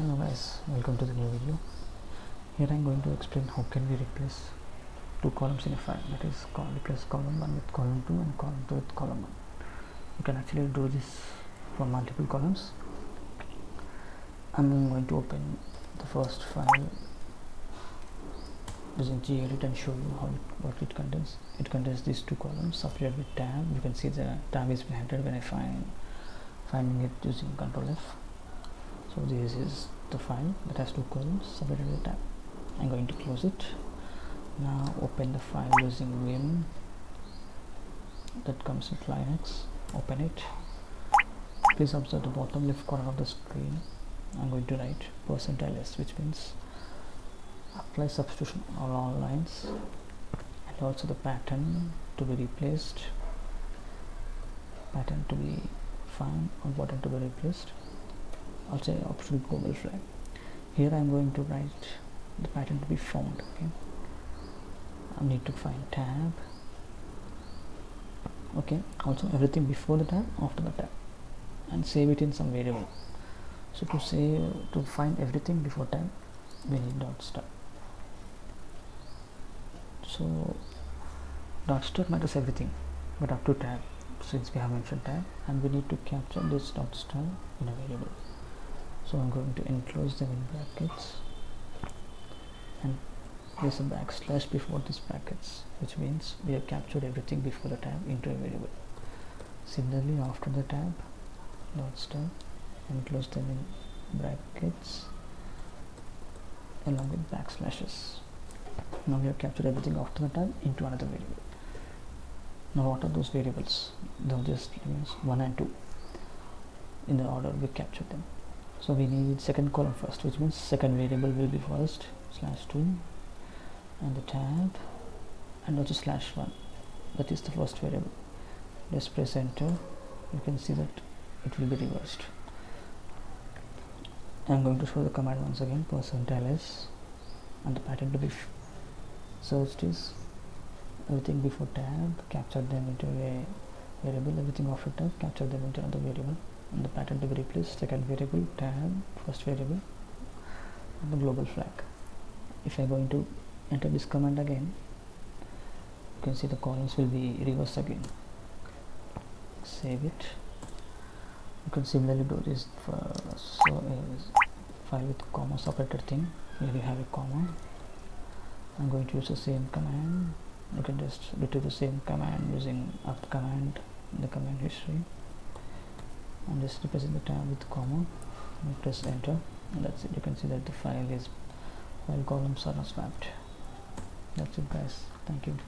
Hello guys, welcome to the new video. Here I am going to explain how can we replace two columns in a file, that is replace column 1 with column 2 and column 2 with column 1. You can actually do this for multiple columns. I'm going to open the first file using gedit and show you what it contains. It contains these two columns separated with tab. You can see the tab is behind when I finding it using Ctrl F. So this is the file that has two columns separated with tab. I'm going to close it. Now open the file using VIM that comes with Linux. Open it. Please observe the bottom left corner of the screen. I'm going to write %ls, which means apply substitution on all lines, and also the pattern to be replaced, pattern to be found, or button to be replaced. Also optional global flag. Here I am going to write the pattern to be found. Okay, I need to find tab. Okay, also everything before the tab, after the tab, and save it in some variable. So to find everything before tab, we need dot star. So dot star matters everything but up to tab, since we have mentioned tab, and we need to capture this dot star in a variable. So I'm going to enclose them in brackets and place a backslash before these brackets, which means we have captured everything before the tab into a variable. Similarly, after the tab, dot star, enclose them in brackets along with backslashes. Now we have captured everything after the tab into another variable. Now what are those variables? They'll just means 1 and 2 in the order we captured them. So we need second column first, which means second variable will be first /2 and the tab and also /1, that is the first variable. Just press enter. You can see that it will be reversed. I'm going to show the command once again. %ls, and the pattern to be searched is everything before tab, capture them into a variable, everything after tab, capture them into another variable, and the pattern to be replaced, second variable, tab, first variable, and the global flag. If I am going to enter this command again, you can see the columns will be reversed again. Save it. You can similarly do this for file with comma separated thing. Here you have a comma. I'm going to use the same command. You can just retrieve the same command using up command in the command history, and just represent the tab with comma and press enter, and that's it. You can see that the file columns are not swapped. That's it guys, thank you.